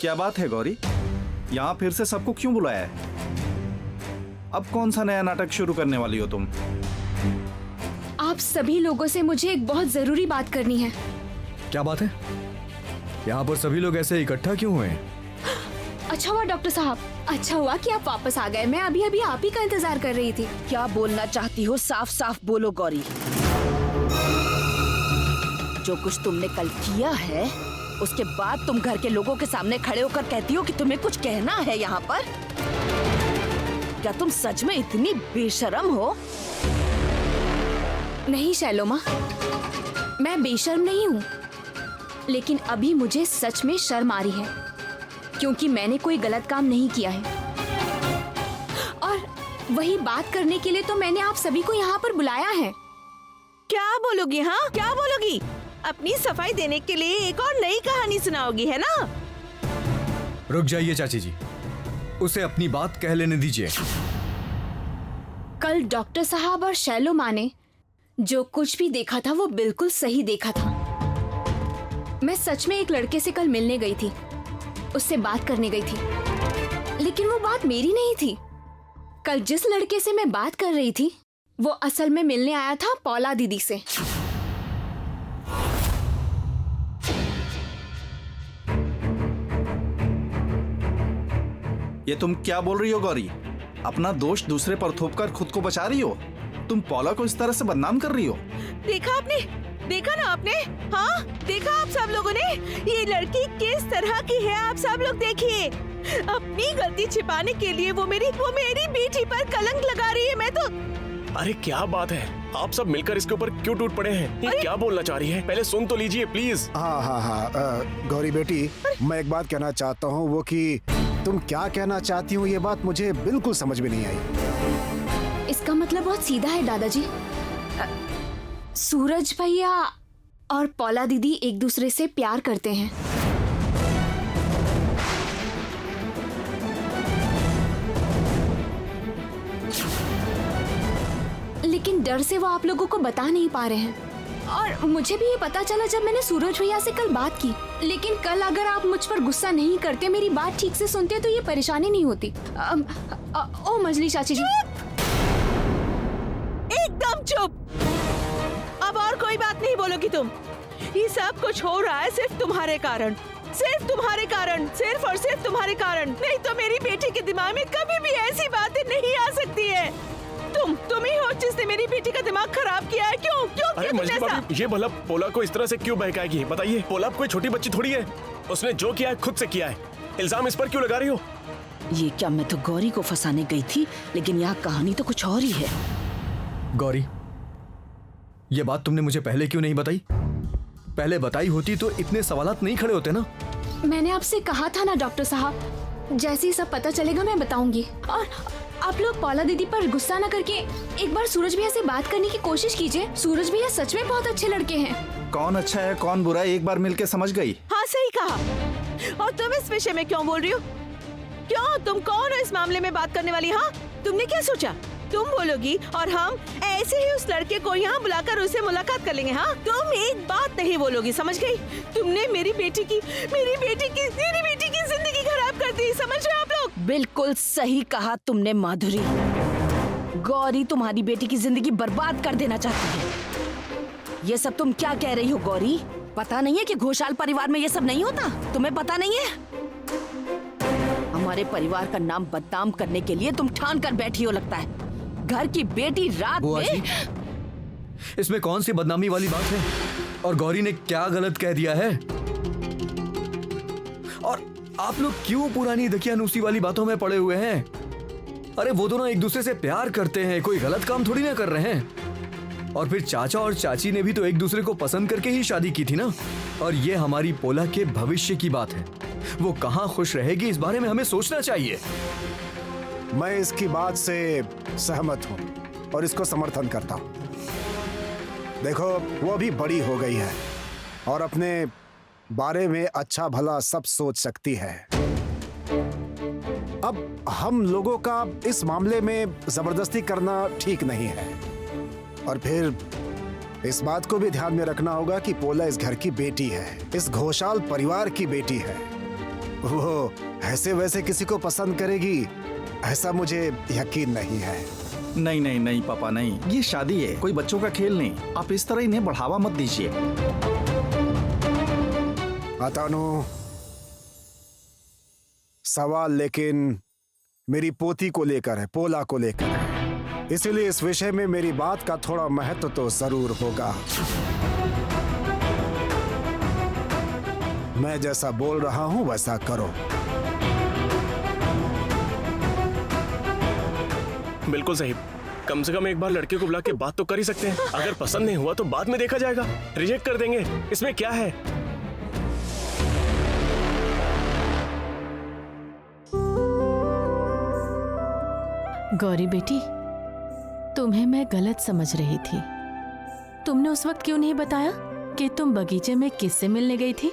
क्या बात है गौरी, यहाँ फिर से सबको क्यों बुलाया है? अब कौन सा नया नाटक शुरू करने वाली हो तुम? आप सभी लोगों से मुझे एक बहुत जरूरी बात करनी है। क्या बात है? यहाँ पर सभी लोग ऐसे इकट्ठा क्यों हुए हैं? अच्छा हुआ डॉक्टर साहब, अच्छा हुआ कि आप वापस आ गए। मैं अभी अभी आप ही का इंतजार कर रही थी। क्या बोलना चाहती हो? साफ साफ बोलो गौरी। जो कुछ तुमने कल किया है, उसके बाद तुम घर के लोगों के सामने खड़े होकर कहती हो कि तुम्हें कुछ कहना है यहाँ पर? क्या तुम सच में इतनी बेशर्म हो? नहीं शैलो माँ, मैं बेशर्म नहीं हूँ, लेकिन अभी मुझे सच में शर्म आ रही है क्योंकि मैंने कोई गलत काम नहीं किया है। और वही बात करने के लिए तो मैंने आप सभी को यहाँ पर बुलाया है। क्या बोलोगी? हाँ, क्या बोलोगी? अपनी सफाई देने के लिए एक और नई कहानी सुनाओगी, है ना? रुक जाइए चाची जी, उसे अपनी बात कह लेने दीजिए। कल डॉक्टर साहब और शैलो माँ ने जो कुछ भी देखा था वो बिल्कुल सही देखा था। मैं सच में एक लड़के से कल मिलने गई थी, उससे बात करने गई थी, लेकिन वो बात मेरी नहीं थी। कल जिस लड़के से मैं बात कर रही थी वो असल में मिलने आया था पौला दीदी से। ये तुम क्या बोल रही हो गौरी? अपना दोष दूसरे पर थोपकर खुद को बचा रही हो? तुम पौला को इस तरह से बदनाम कर रही हो? देखा आपने? देखा ना आपने? हाँ, देखा आप सब लोगों ने? ये लड़की किस तरह की है आप सब लोग देखिए। अपनी गलती छिपाने के लिए वो मेरी बेटी पर कलंक लगा रही है। मैं तो अरे क्या बात है, आप सब मिलकर इसके ऊपर क्यों टूट पड़े हैं? ये क्या बोलना चाह रही है? पहले सुन तो लीजिए प्लीज। हाँ, गौरी बेटी, मैं एक बात कहना चाहता हूँ, वो कि तुम क्या कहना चाहती हो ये बात मुझे बिल्कुल समझ में नहीं आई। इसका मतलब बहुत सीधा है दादाजी। सूरज भैया और पौला दीदी एक दूसरे से प्यार करते हैं। लेकिन डर से वो आप लोगों को बता नहीं पा रहे हैं। और मुझे भी ये पता चला जब मैंने सूरज भैया से कल बात की। लेकिन कल अगर आप मुझ पर गुस्सा नहीं करते, मेरी बात ठीक से सुनते, तो ये परेशानी नहीं होती। ओ मजली चाची जी, एकदम चुप। अब और कोई बात नहीं बोलोगी तुम। ये सब कुछ हो रहा है सिर्फ तुम्हारे कारण, सिर्फ तुम्हारे कारण, सिर्फ और सिर्फ तुम्हारे कारण। नहीं तो मेरी बेटी के दिमाग में कभी भी ऐसी बातें नहीं आ सकती है। तुम ही हो जिसने मेरी बेटी का दिमाग खराब किया है। क्यों क्यों अरे मजली भाभी, ये भला पोला को इस तरह से क्यों बहकाएगी? बताइए, पोला कोई छोटी बच्ची थोड़ी है। उसने जो किया है खुद से किया है। इल्जाम इस पर क्यों लगा रही हो? ये क्या, मैं तो गौरी को फंसाने गई थी, लेकिन यहाँ कहानी तो कुछ और ही है। गौरी, ये बात तुमने मुझे पहले क्यों नहीं बताई? पहले बताई होती तो इतने सवालात नहीं खड़े होते ना। मैंने आपसे कहा था ना डॉक्टर साहब, जैसे ही सब पता चलेगा मैं बताऊंगी। और आप लोग पौला दीदी पर गुस्सा न करके एक बार सूरज भैया से बात करने की कोशिश कीजिए। सूरज भैया सच में बहुत अच्छे लड़के हैं। कौन अच्छा है कौन बुरा है एक बार मिलके समझ गई। हाँ सही कहा। और तुम इस विषय में क्यों बोल रही हो? क्यों, तुम कौन हो इस मामले में बात करने वाली? हाँ, तुमने क्या सोचा? तुम बोलोगी और हम ऐसे ही उस लड़के को यहाँ बुलाकर उससे मुलाकात कर लेंगे? हाँ, तुम एक बात नहीं बोलोगी, समझ गई? तुमने मेरी बेटी की जिंदगी खराब कर दी, समझ रहे हो आप लोग? बिल्कुल सही कहा तुमने माधुरी। गौरी तुम्हारी बेटी की जिंदगी बर्बाद कर देना चाहती है। ये सब तुम क्या कह रही हो गौरी? पता नहीं है कि घोषाल परिवार में ये सब नहीं होता? तुम्हें पता नहीं है? हमारे परिवार का नाम बदनाम करने के लिए तुम ठान कर बैठी हो लगता है। घर की बेटी रात में। इसमें कौन सी बदनामी वाली बात है? और गौरी ने क्या गलत कह दिया है? और आप लोग क्यों पुरानी दकियानूसी वाली बातों में पड़े हुए हैं? अरे वो दोनों एक दूसरे से प्यार करते हैं, कोई गलत काम थोड़ी ना कर रहे हैं। और फिर चाचा और चाची ने भी तो एक दूसरे को पसंद करके ही शादी की थी ना। और ये हमारी पोला के भविष्य की बात है। वो कहाँ खुश रहेगी इस बारे में हमें सोचना चाहिए। मैं इसकी बात से सहमत हूँ और इसको समर्थन करता हूँ। देखो, वो भी बड़ी हो गई है और अपने बारे में अच्छा भला सब सोच सकती है। अब हम लोगों का इस मामले में जबरदस्ती करना ठीक नहीं है। और फिर इस बात को भी ध्यान में रखना होगा कि पोला इस घर की बेटी है, इस घोषाल परिवार की बेटी है। वो ऐसे वैसे किसी को पसंद करेगी ऐसा मुझे यकीन नहीं है। नहीं नहीं नहीं पापा नहीं, ये शादी है, कोई बच्चों का खेल नहीं। आप इस तरह इन्हें बढ़ावा मत दीजिए। अतानु, सवाल लेकिन मेरी पोती को लेकर है, पोला को लेकर है, इसलिए इस विषय में मेरी बात का थोड़ा महत्व तो जरूर होगा। मैं जैसा बोल रहा हूं वैसा करो। बिल्कुल सही। कम से कम एक बार लड़के को बुला के बात तो कर ही सकते हैं। अगर पसंद नहीं हुआ तो बाद में देखा जाएगा, रिजेक्ट कर देंगे, इसमें क्या है। गौरी बेटी, तुम्हें मैं गलत समझ रही थी। तुमने उस वक्त क्यों नहीं बताया कि तुम बगीचे में किससे मिलने गई थी?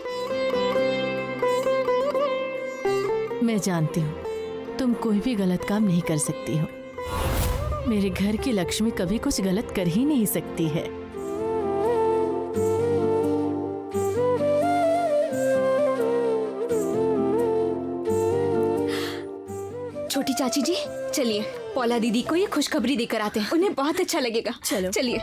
मैं जानती हूँ तुम कोई भी गलत काम नहीं कर सकती हो। मेरे घर की लक्ष्मी कभी कुछ गलत कर ही नहीं सकती है। छोटी चाची जी, चलिए पौला दीदी को ये खुशखबरी देकर आते हैं, उन्हें बहुत अच्छा लगेगा। चलो। चलिए।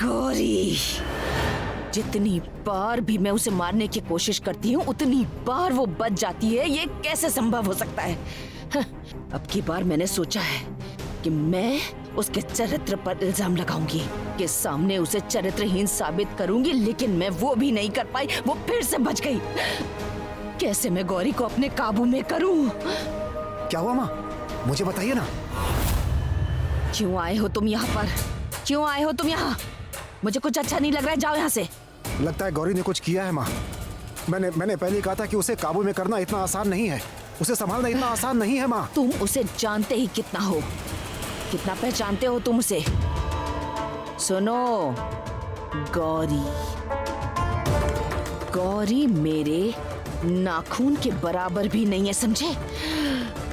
गौरी, जितनी बार भी मैं उसे मारने की कोशिश करती हूँ उतनी बार वो बच जाती है। ये कैसे संभव हो सकता है? अब की बार मैंने सोचा है कि मैं उसके चरित्र पर इल्जाम लगाऊंगी, कि सामने उसे चरित्रहीन साबित करूंगी, लेकिन मैं वो भी नहीं कर पाई। वो फिर से बच गई। कैसे मैं गौरी को अपने काबू में करूं? क्या हुआ माँ, मुझे बताइए ना। क्यों आए हो तुम यहाँ पर? क्यों आए हो तुम यहाँ? मुझे कुछ अच्छा नहीं लग रहा है, जाओ यहाँ से। लगता है गौरी ने कुछ किया है माँ। मैंने पहले ही कहा था कि उसे काबू में करना इतना आसान नहीं है, उसे संभालना इतना आसान नहीं है माँ। तुम उसे जानते ही कितना हो, कितना पहचानते हो तुम उसे। सुनो गौरी, गौरी मेरे नाखून के बराबर भी नहीं है, समझे?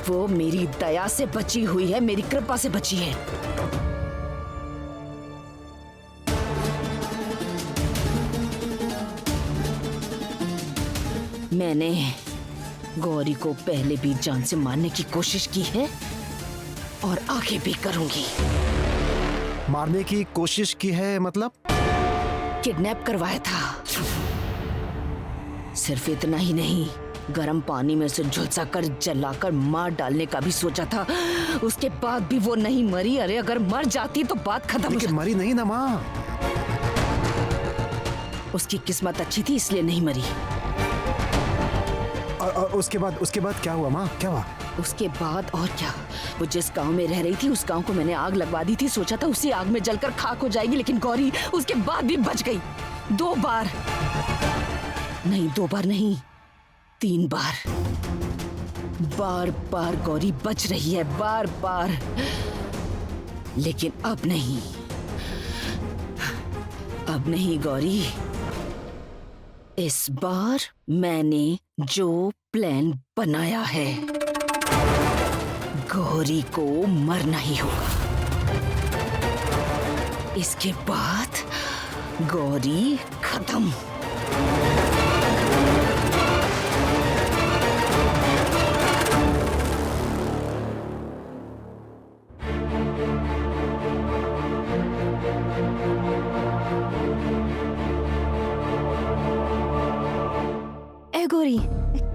वो मेरी दया से बची हुई है, मेरी कृपा से बची है। मैंने गौरी को पहले भी जान से मारने की कोशिश की है और आगे भी करूंगी। मारने की कोशिश की है मतलब? किडनैप करवाया था। सिर्फ इतना ही नहीं, गर्म पानी में उसे झुलसाकर जलाकर मार डालने का भी सोचा था। उसके बाद भी वो नहीं मरी। अरे अगर मर जाती तो बात खत्म हो लेकिन जाती। मरी नहीं ना माँ। उसकी किस्मत अच्छी थी इसलिए नहीं मरी। और उसके बाद क्या हुआ माँ, क्या हुआ? उसके बाद और क्या, वो जिस गांव में रह रही थी उस गांव को मैंने आग लगवा दी थी। सोचा था उसी आग में जलकर खाक हो जाएगी, लेकिन गौरी उसके बाद भी बच गई। 2 बार नहीं, 2 बार नहीं, 3 बार। बार बार गौरी बच रही है, बार बार। लेकिन अब नहीं, अब नहीं गौरी। इस बार मैंने जो प्लान बनाया है, गौरी को मरना ही होगा। इसके बाद गौरी खत्म। ए गौरी,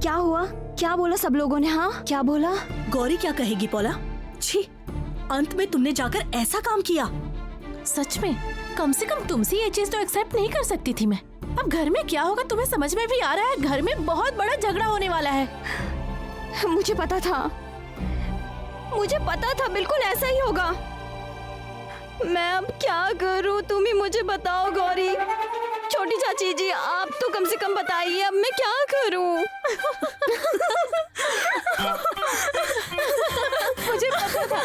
क्या हुआ? क्या बोला सब लोगों ने? हाँ, क्या बोला? गौरी क्या कहेगी पौला? छी, अंत में तुमने जाकर ऐसा काम किया। सच में, कम से कम तुमसे ये चीज तो एक्सेप्ट नहीं कर सकती थी मैं। अब घर में क्या होगा तुम्हें समझ में भी आ रहा है? घर में बहुत बड़ा झगड़ा होने वाला है। मुझे पता था, मुझे पता था, बिल्कुल ऐसा ही होगा। मैं अब क्या करूं, तुम ही मुझे बताओ गौरी। छोटी चाची जी, आप तो कम से कम बताइए, अब मैं क्या करूं? मुझे पता था।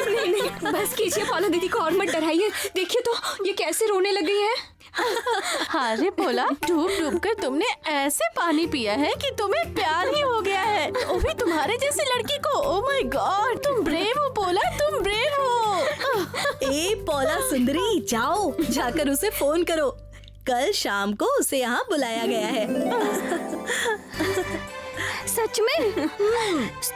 नहीं नहीं, बस कीजिए, पौला दीदी को और मत डराइए। देखिए तो ये कैसे रोने लग गई है। अरे भोला, डूब डूब कर तुमने ऐसे पानी पिया है कि तुम्हें प्यार ही हो गया है, वो भी तुम्हारे जैसी लड़की को। ओह माय गॉड, तुम ब्रेव हो भोला, तुम ब्रेव हो। ए पोला सुंदरी, जाओ जाकर उसे फोन करो। कल शाम को उसे यहाँ बुलाया गया है। सच में?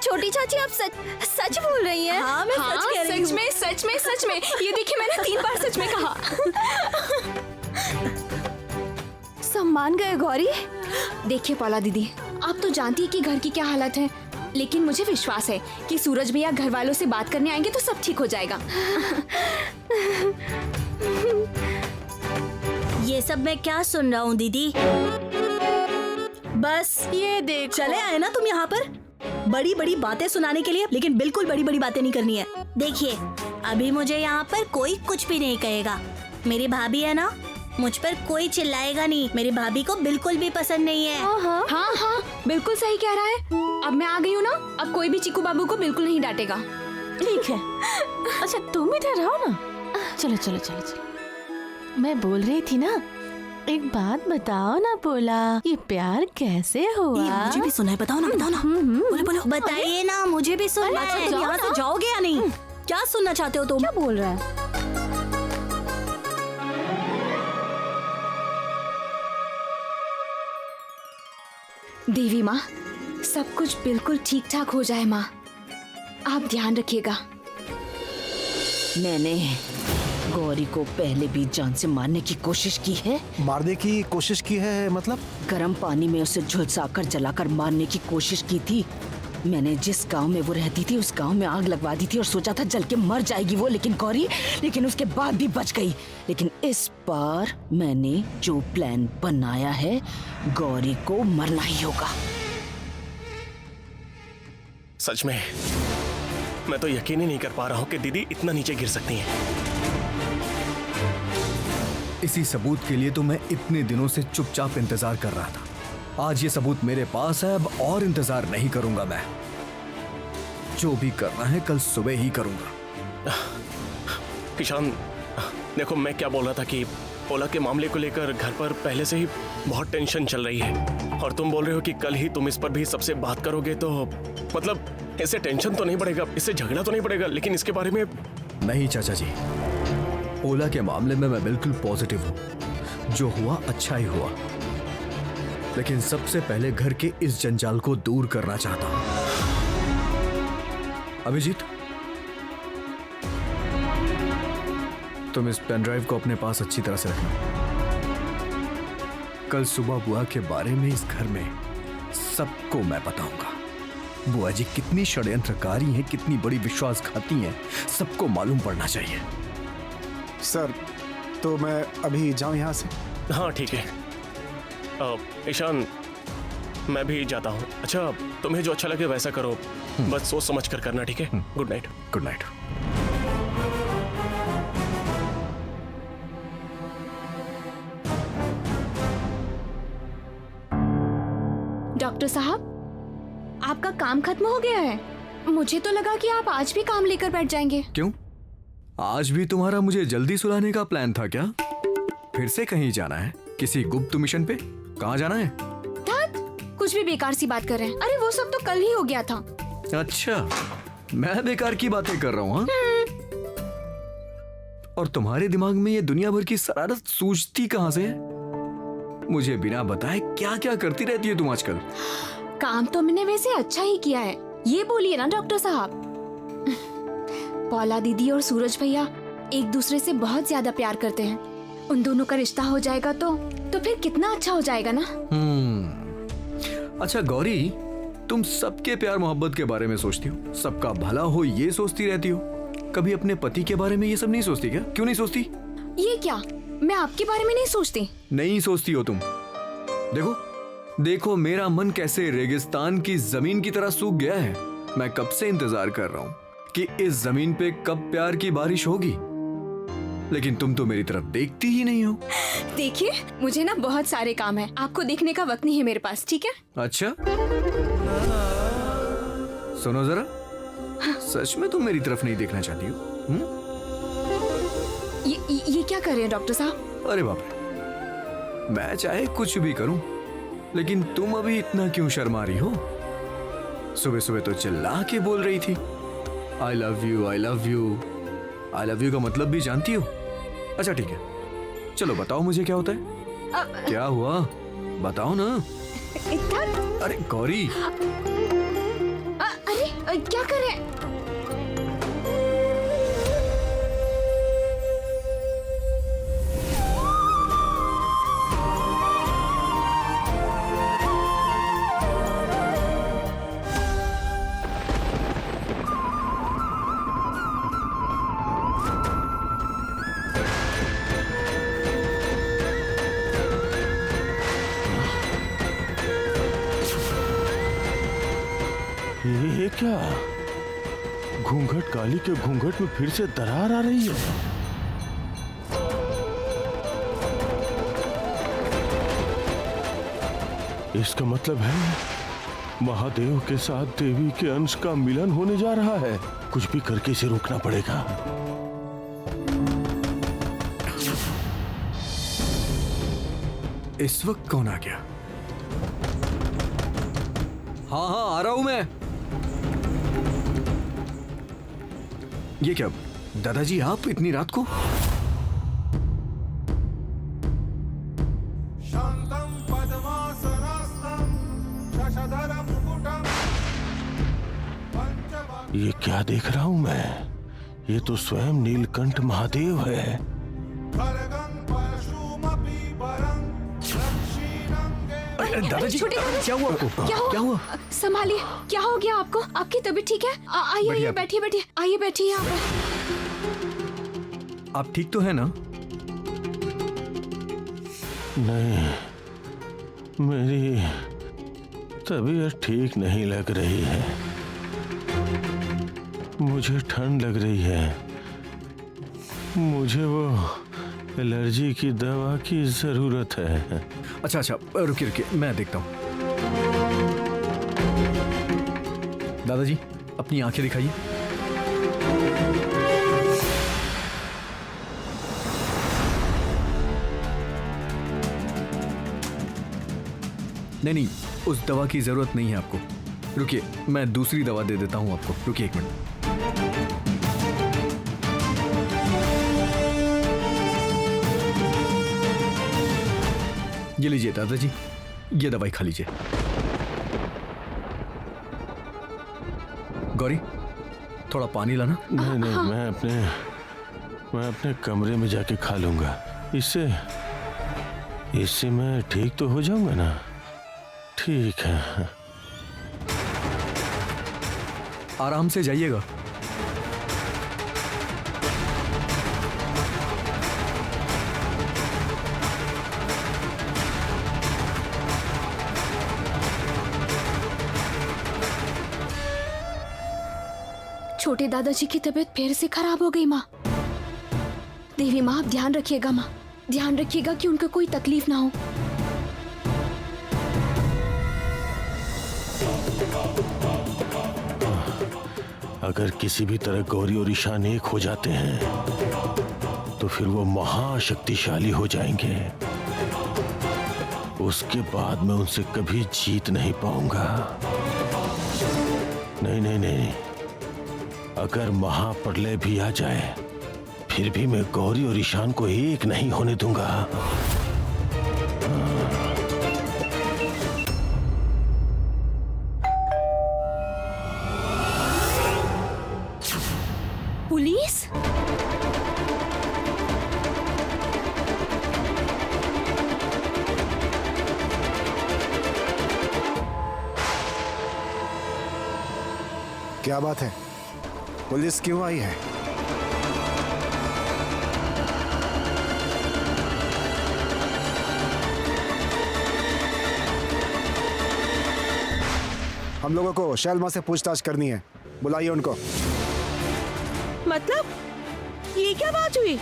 छोटी चाची, आप सच बोल रही हैं? हाँ, मैं सच कह रही हूँ। सच में। ये देखिए, मैंने 3 बार सच में कहा। सब मान गए गौरी। देखिए पौला दीदी, आप तो जानती है कि घर की क्या हालत है, लेकिन मुझे विश्वास है कि सूरज भैया घर वालों से बात करने आएंगे तो सब ठीक हो जाएगा। ये सब मैं क्या सुन रहा हूँ दीदी? बस ये देखो, चले आए ना तुम यहाँ पर बड़ी बड़ी बातें सुनाने के लिए, लेकिन बिल्कुल बड़ी बड़ी बातें नहीं करनी है। देखिए, अभी मुझे यहाँ पर कोई कुछ भी नहीं कहेगा। मेरी भाभी है ना, मुझ पर कोई चिल्लाएगा नहीं। मेरी भाभी को बिल्कुल भी पसंद नहीं है। हाँ, बिल्कुल सही कह रहा है। अब मैं आ गई हूँ ना, अब कोई भी चीकू बाबू को बिल्कुल नहीं डांटेगा। ठीक है। अच्छा तुम इधर रहो ना। चलो। मैं बोल रही थी ना, एक बात बताओ ना भोला, ये प्यार कैसे हुआ? ये मुझे भी सुना है, बताओ ना। बोलो बताइए ना, मुझे भी सुनना है। जाओ यहाँ से जाओगे या नहीं? क्या सुनना चाहते हो तुम? क्या बोल रहा है? देवी माँ, सब कुछ बिल्कुल ठीक ठाक हो जाए माँ, आप ध्यान रखिएगा। मैंने गौरी को पहले भी जान से मारने की कोशिश की है। मारने की कोशिश की है मतलब? गर्म पानी में उसे झुलसाकर जलाकर मारने की कोशिश की थी। मैंने जिस गांव में वो रहती थी उस गांव में आग लगवा दी थी और सोचा था जल के मर जाएगी वो, लेकिन उसके बाद भी बच गई। लेकिन इस बार मैंने जो प्लान बनाया है, गौरी को मरना ही होगा। सच में मैं तो यकीन ही नहीं कर पा रहा हूँ कि दीदी इतना नीचे गिर सकती हैं। इसी सबूत के लिए तो मैं इतने दिनों से चुपचाप इंतजार कर रहा था। आज ये सबूत मेरे पास है, अब और इंतजार नहीं करूंगा मैं। जो भी करना है कल सुबह ही करूंगा। ईशान, देखो मैं क्या बोल रहा था कि पोला के मामले को लेकर घर पर पहले से ही बहुत टेंशन चल रही है, और तुम बोल रहे हो कि कल ही तुम इस पर भी सबसे बात करोगे, तो मतलब इससे टेंशन तो नहीं बढ़ेगा, इससे झगड़ा तो नहीं बढ़ेगा, लेकिन इसके बारे में। नहीं चाचा जी, पोला के मामले में मैं बिल्कुल पॉजिटिव हूँ। जो हुआ अच्छा ही हुआ, लेकिन सबसे पहले घर के इस जंजाल को दूर करना चाहता हूं। अभिजीत, तुम इस पेन ड्राइव को अपने पास अच्छी तरह से रखना। कल सुबह बुआ के बारे में इस घर में सबको मैं बताऊंगा। बुआ जी कितनी षड्यंत्रकारी हैं, कितनी बड़ी विश्वासघाती हैं, सबको मालूम पड़ना चाहिए। सर, तो मैं अभी जाऊं यहाँ से? हाँ ठीक है। ईशान, मैं भी जाता हूँ। अच्छा, तुम्हें जो अच्छा लगे वैसा करो, बस सोच समझ कर करना, ठीक है? Good night. Good night. Doctor साहब, आपका काम खत्म हो गया है? मुझे तो लगा कि आप आज भी काम लेकर बैठ जाएंगे। क्यों? आज भी तुम्हारा मुझे जल्दी सुलाने का प्लान था क्या? फिर से कहीं जाना है? किसी गुप्त मिशन पे? कहाँ जाना है? कुछ भी बेकार सी बात कर रहे हैं। अरे वो सब तो कल ही हो गया था। अच्छा, मैं बेकार की बातें कर रहा हूँ? और तुम्हारे दिमाग में ये दुनिया भर की शरारत सूझती कहाँ से है? मुझे बिना बताए क्या क्या करती रहती है तुम आजकल? काम तो मैंने वैसे अच्छा ही किया है, ये बोलिए ना डॉक्टर साहब। पौला दीदी और सूरज भैया एक दूसरे से बहुत ज्यादा प्यार करते हैं। उन दोनों का रिश्ता हो जाएगा तो फिर कितना अच्छा हो जाएगा ना। अच्छा गौरी, तुम सबके प्यार मोहब्बत के बारे में सोचती हो, सबका भला हो ये सोचती रहती हो, कभी अपने पति के बारे में ये सब नहीं सोचती क्या? क्यों नहीं सोचती? ये क्या, मैं आपके बारे में नहीं सोचती? नहीं सोचती हो तुम? देखो मेरा मन कैसे रेगिस्तान की जमीन की तरह सूख गया है। मैं कब से इंतजार कर रहा हूँ कि इस जमीन पे कब प्यार की बारिश होगी, लेकिन तुम तो मेरी तरफ देखती ही नहीं हो। देखिए, मुझे ना बहुत सारे काम है, आपको देखने का वक्त नहीं है मेरे पास, ठीक है? अच्छा, सुनो जरा, सच में तुम मेरी तरफ नहीं देखना चाहती हो? ये क्या कर रहे हैं डॉक्टर साहब? अरे बाप रे, मैं चाहे कुछ भी करूं, लेकिन तुम अभी इतना क्यों शर्मा रही हो? सुबह सुबह तो चिल्ला के बोल रही थी I love you, I love you. I love you का मतलब भी जानती हो? अच्छा ठीक है, चलो बताओ मुझे क्या होता है। क्या हुआ बताओ ना। इतना अरे गौरी, अरे क्या कर रहे हैं? ये क्या? घूंघट काली के घूंघट में फिर से दरार आ रही है। इसका मतलब है महादेव के साथ देवी के अंश का मिलन होने जा रहा है। कुछ भी करके इसे रोकना पड़ेगा। इस वक्त कौन आ गया? हाँ हाँ आ रहा हूं मैं। ये क्या दादाजी, आप इतनी रात को? ये क्या देख रहा हूं मैं? ये तो स्वयं नीलकंठ महादेव है। दादाजी छोटे दादाजी, क्या हुआ आपको? क्या हुआ? संभालिए, क्या हो गया आपको? आपकी तबीयत ठीक है? आइए आइए, बैठिए बैठिए, आइए बैठिए यहाँ पे। आप ठीक तो है ना? नहीं, मेरी तबीयत ठीक नहीं लग रही है। मुझे ठंड लग रही है। मुझे वो एलर्जी की दवा की जरूरत है। अच्छा अच्छा, रुकिए रुकिए, मैं देखता हूँ। दादाजी अपनी आंखें दिखाइए। नहीं, उस दवा की जरूरत नहीं है आपको। रुकिए, मैं दूसरी दवा दे देता हूं आपको। रुकिए एक मिनट। ये लीजिए दादाजी, ये दवाई खा लीजिए। गौरी, थोड़ा पानी लाना। नहीं नहीं, मैं अपने कमरे में जाके खा लूंगा। इससे मैं ठीक तो हो जाऊंगा ना? ठीक है। आराम से जाइएगा। छोटे दादाजी की तबीयत फिर से खराब हो गई माँ। देवी माँ, आप ध्यान रखिएगा माँ, ध्यान रखिएगा कि उनको कोई तकलीफ ना हो। अगर किसी भी तरह गौरी और ईशान एक हो जाते हैं तो फिर वो महाशक्तिशाली हो जाएंगे। उसके बाद मैं उनसे कभी जीत नहीं पाऊंगा। नहीं नहीं नहीं, अगर महाप्रलय भी आ जाए फिर भी मैं गौरी और ईशान को एक नहीं होने दूंगा। पुलिस? क्या बात है? पुलिस क्यों आई है? हम लोगों को शैलमा से पूछताछ करनी है। बुलाइए उनको। मतलब ये क्या बात हुई?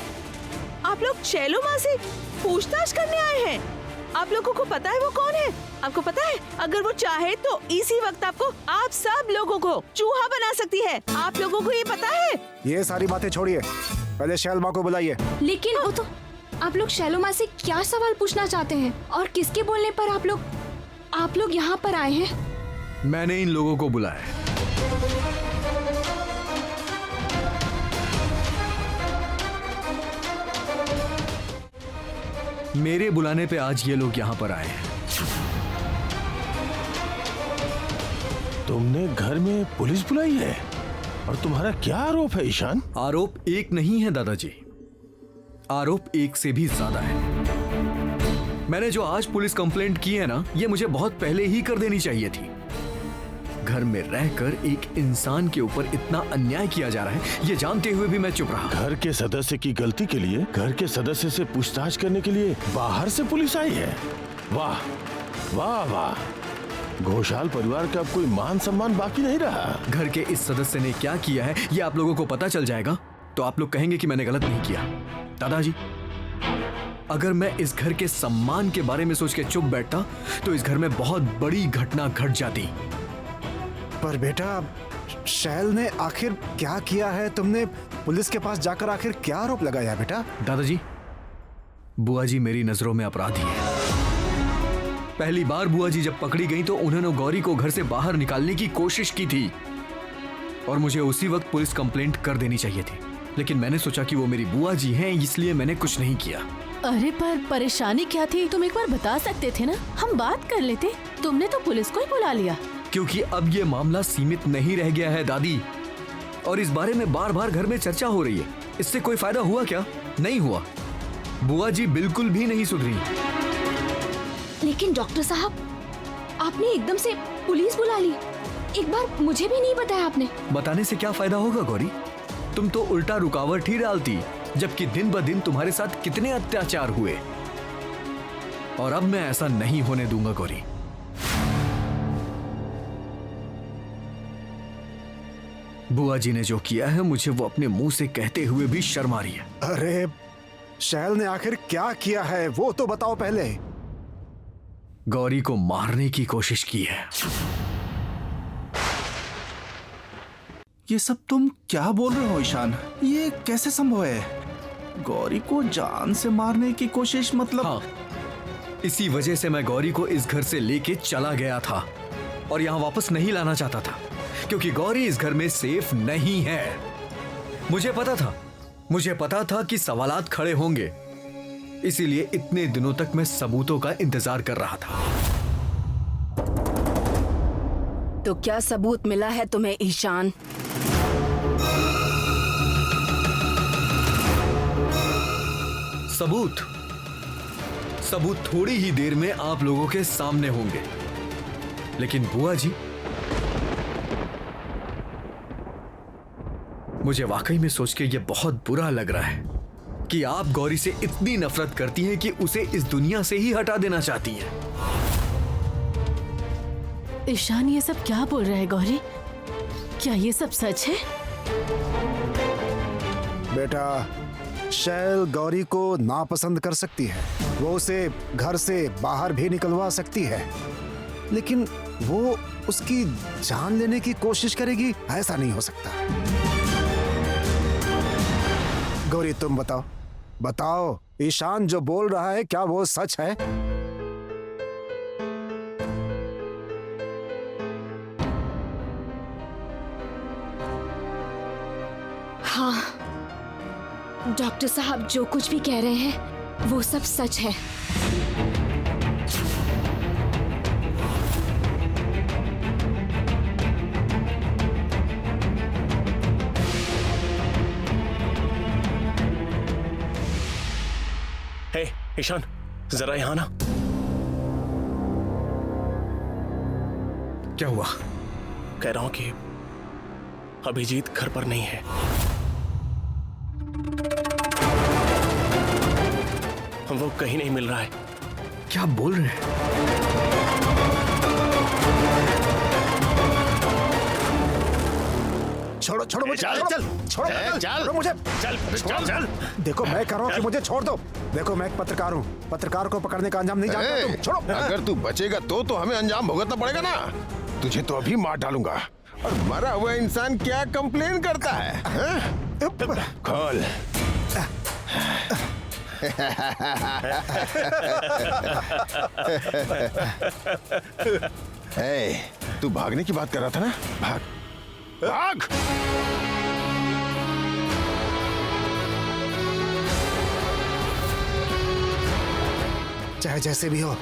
आप लोग शैलोमा से पूछताछ करने आए हैं? आप लोगों को पता है वो कौन है? आपको पता है अगर वो चाहे तो इसी वक्त आपको, आप सब लोगों को चूहा बना सकती है। आप लोगों को ये पता है? ये सारी बातें छोड़िए, पहले शैलमा को बुलाइए। लेकिन वो तो आप लोग शैलो माँ से क्या सवाल पूछना चाहते हैं और किसके बोलने पर आप लोग यहाँ पर आए हैं? मैंने इन लोगों को बुलाया है। मेरे बुलाने पे आज ये लोग यहाँ पर आए हैं। तुमने घर में पुलिस बुलाई है और तुम्हारा क्या आरोप है ईशान? आरोप एक नहीं है दादाजी, आरोप एक से भी ज्यादा है। मैंने जो आज पुलिस कंप्लेंट की है ना, ये मुझे बहुत पहले ही कर देनी चाहिए थी। घर में रहकर एक इंसान के ऊपर इतना अन्याय किया जा रहा है, ये जानते हुए भी मैं चुप रहा। घर के सदस्य की गलती के लिए घर के सदस्य से पूछताछ करने के लिए बाहर से पुलिस आई है। वाह वाह वाह, घोषाल परिवार का अब कोई मान सम्मान बाकी नहीं रहा। घर के इस सदस्य ने क्या किया है ये आप लोगों को पता चल जाएगा तो आप लोग कहेंगे कि मैंने गलत नहीं किया। दादाजी, अगर मैं इस घर के सम्मान के बारे में सोच के चुप बैठता तो इस घर में बहुत बड़ी घटना घट जाती। पर बेटा, शैल ने आखिर क्या किया है? तुमने पुलिस के पास जाकर आखिर क्या आरोप लगाया है बेटा? दादाजी, बुआ जी मेरी नजरों में अपराधी है। पहली बार बुआ जी जब पकड़ी गई तो उन्होंने गौरी को घर से बाहर निकालने की कोशिश की थी और मुझे उसी वक्त पुलिस कंप्लेंट कर देनी चाहिए थी, लेकिन मैंने सोचा कि वो मेरी बुआ जी हैं, इसलिए मैंने कुछ नहीं किया। अरे पर परेशानी क्या थी, तुम एक बार बता सकते थे ना, हम बात कर लेते। तुमने तो पुलिस को ही बुला लिया। क्योंकि अब ये मामला सीमित नहीं रह गया है दादी, और इस बारे में बार बार घर में चर्चा हो रही है। इससे कोई फायदा हुआ क्या? नहीं हुआ। बुआ जी बिल्कुल भी नहीं सुधरी। लेकिन डॉक्टर साहब, आपने एकदम से पुलिस बुला ली, एक बार मुझे भी नहीं बताया आपने। बताने से क्या फायदा होगा गौरी? तुम तो उल्टा रुकावट ही डालती, जबकि दिन ब दिन तुम्हारे साथ कितने अत्याचार हुए। और अब मैं ऐसा नहीं होने दूंगा गौरी। बुआ जी ने जो किया है मुझे वो अपने मुंह से कहते हुए भी शर्म आ रही है। अरे शैल ने आखिर क्या किया है वो तो बताओ पहले। गौरी को मारने की कोशिश की है। ये सब तुम क्या बोल रहे हो ईशान? ये कैसे संभव है? गौरी को जान से मारने की कोशिश मतलब? हाँ, इसी वजह से मैं गौरी को इस घर से लेके चला गया था और यहाँ वापस नहीं लाना चाहता था, क्योंकि गौरी इस घर में सेफ नहीं है। मुझे पता था कि सवालात खड़े होंगे, इसीलिए इतने दिनों तक मैं सबूतों का इंतजार कर रहा था। तो क्या सबूत मिला है तुम्हें ईशान? सबूत थोड़ी ही देर में आप लोगों के सामने होंगे। लेकिन बुआ जी, मुझे वाकई में सोच के ये बहुत बुरा लग रहा है कि आप गौरी से इतनी नफरत करती हैं कि उसे इस दुनिया से ही हटा देना चाहती हैं। ईशान ये सब क्या बोल रहा है गौरी? क्या ये सब सच है? बेटा, शैल गौरी को नापसंद कर सकती है, वो उसे घर से बाहर भी निकलवा सकती है, लेकिन वो उसकी जान लेने की कोशिश करेगी, ऐसा नहीं हो सकता। गौरी तुम बताओ, ईशान जो बोल रहा है क्या वो सच है? हाँ, डॉक्टर साहब जो कुछ भी कह रहे हैं वो सब सच है। हे ईशान, जरा यहाँ ना। क्या हुआ? कह रहा हूं कि अभिजीत घर पर नहीं है। वो कहीं नहीं मिल रहा है। क्या बोल रहे हैं? छोड़ो मुझे, छोड़ो मुझे। चल। देखो मैं कह रहा हूँ कि मुझे छोड़ दो। देखो मैं एक पत्रकार हूँ, पत्रकार को पकड़ने का अंजाम नहीं जानता तुम। छोड़ो। अगर तू बचेगा तो हमें अंजाम भुगतना पड़ेगा ना। तुझे तो अभी मार डालूंगा। और मरा हुआ इंसान क्या कंप्लेन करता है? खोल। तू भागने की बात कर रहा था ना? भाग भाग। चाहे जैसे भी हो,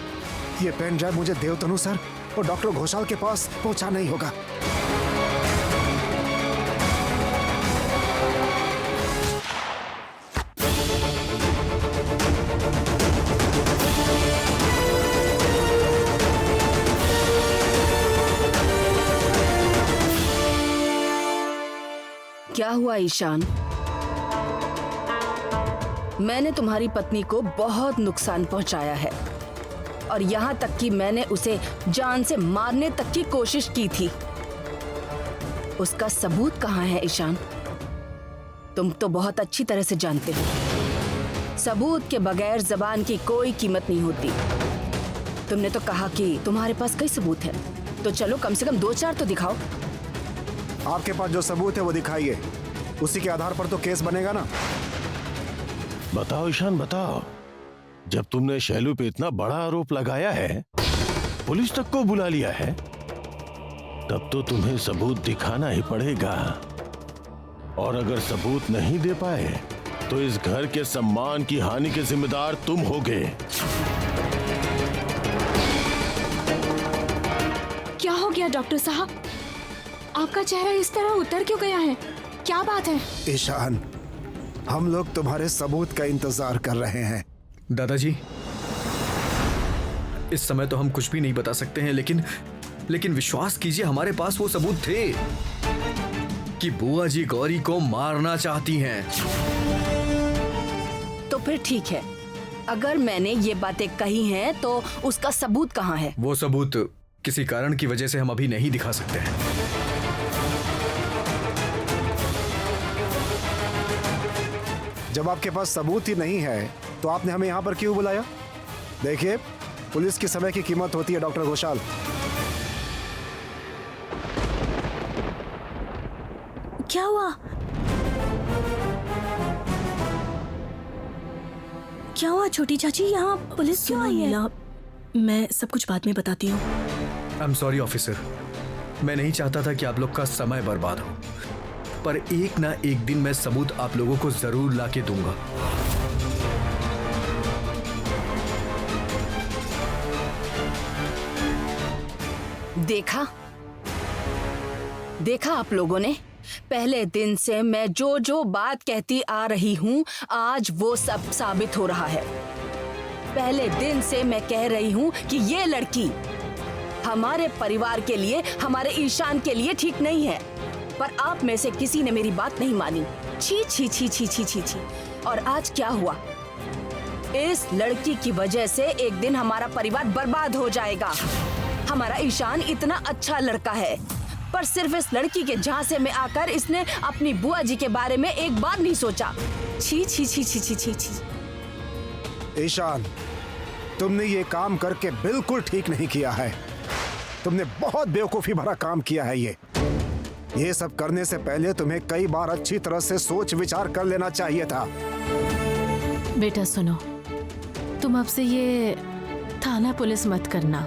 ये पेन ड्राइव मुझे देवतनु सर और डॉक्टर घोषाल के पास पहुंचाना ही होगा। क्या हुआ ईशान? मैंने तुम्हारी पत्नी को बहुत नुकसान पहुंचाया है और यहाँ तक कि मैंने उसे जान से मारने तक की कोशिश की थी। उसका सबूत कहाँ है ईशान? तुम तो बहुत अच्छी तरह से जानते हो, सबूत के बगैर जबान की कोई कीमत नहीं होती। तुमने तो कहा कि तुम्हारे पास कई सबूत हैं, तो चलो कम से कम 2-4 तो दिखाओ। आपके पास जो सबूत है वो दिखाइए, उसी के आधार पर तो केस बनेगा ना। बताओ ईशान बताओ, जब तुमने शैलू पे इतना बड़ा आरोप लगाया है, पुलिस तक को बुला लिया है, तब तो तुम्हें सबूत दिखाना ही पड़ेगा। और अगर सबूत नहीं दे पाए तो इस घर के सम्मान की हानि के जिम्मेदार तुम होगे। क्या हो गया डॉक्टर साहब? आपका चेहरा इस तरह उतर क्यों गया है? क्या बात है? ईशान, हम लोग तुम्हारे सबूत का इंतजार कर रहे हैं। दादाजी, इस समय तो हम कुछ भी नहीं बता सकते हैं, लेकिन विश्वास कीजिए, हमारे पास वो सबूत थे कि बुआ जी गौरी को मारना चाहती हैं। तो फिर ठीक है, अगर मैंने ये बातें कही हैं तो उसका सबूत कहाँ है? वो सबूत किसी कारण की वजह से हम अभी नहीं दिखा सकते हैं। जब आपके पास सबूत ही नहीं है तो आपने हमें यहाँ पर क्यों बुलाया? देखिए, पुलिस की समय की कीमत होती है डॉक्टर घोषाल। क्या हुआ? क्या हुआ छोटी चाची? यहाँ पुलिस क्यों आई है? मैं सब कुछ बाद में बताती हूँ। आई एम सॉरी ऑफिसर, मैं नहीं चाहता था कि आप लोग का समय बर्बाद हो, पर एक ना एक दिन मैं सबूत आप लोगों को जरूर लाके दूंगा। देखा आप लोगों ने, पहले दिन से मैं जो जो बात कहती आ रही हूँ, आज वो सब साबित हो रहा है। पहले दिन से मैं कह रही हूँ कि ये लड़की हमारे परिवार के लिए, हमारे ईशान के लिए ठीक नहीं है, पर आप में से किसी ने मेरी बात नहीं मानी। छी छी छी छी छी छी छी। और आज क्या हुआ? इस लड़की की वजह से एक दिन हमारा परिवार बर्बाद हो जाएगा। हमारा ईशान इतना अच्छा लड़का है, पर सिर्फ इस लड़की के झांसे में आकर इसने अपनी बुआ जी के बारे में एक बार नहीं सोचा। छी छी छी छी छी छी छी। ईशान, तुमने ये काम करके बिल्कुल ठीक नहीं किया है। तुमने बहुत बेवकूफी भरा काम किया है। ये सब करने से पहले तुम्हें कई बार अच्छी तरह से सोच विचार कर लेना चाहिए था। बेटा सुनो, तुम अब से ये थाना पुलिस मत करना।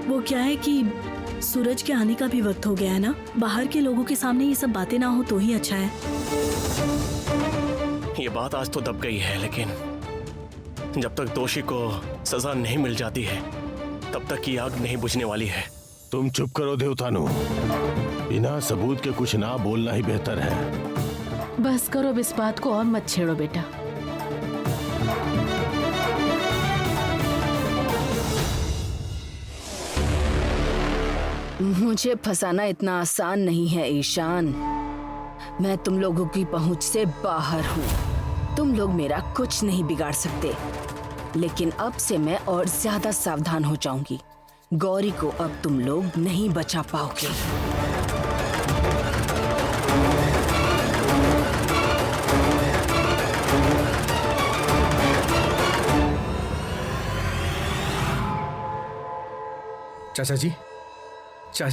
वो क्या है कि सूरज के आने का भी वक्त हो गया है ना, बाहर के लोगों के सामने ये सब बातें ना हो तो ही अच्छा है। ये बात आज तो दब गई है, लेकिन जब तक दोषी को सजा नहीं मिल जाती है तब तक ये आग नहीं बुझने वाली है। तुम चुप करो देवतानु, बिना सबूत के कुछ ना बोलना ही बेहतर है। बस करो, अब इस बात को और मत छेड़ो बेटा। मुझे फंसाना इतना आसान नहीं है ईशान। मैं तुम लोगों की पहुंच से बाहर हूँ। तुम लोग मेरा कुछ नहीं बिगाड़ सकते, लेकिन अब से मैं और ज्यादा सावधान हो जाऊंगी। गौरी को अब तुम लोग नहीं बचा पाओगे। चाचा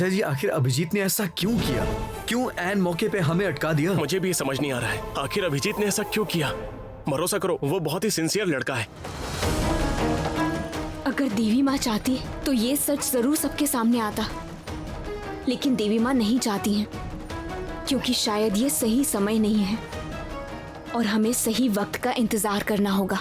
जी, आखिर अभिजीत ने ऐसा क्यों किया? क्यों ऐन मौके पे हमें अटका दिया? मुझे भी समझ नहीं आ रहा है, आखिर अभिजीत ने ऐसा क्यों किया? भरोसा करो, वो बहुत ही सिंसियर लड़का है। अगर देवी माँ चाहती तो ये सच जरूर सबके सामने आता, लेकिन देवी माँ नहीं चाहती हैं, क्योंकि शायद ये सही समय नहीं है और हमें सही वक्त का इंतजार करना होगा।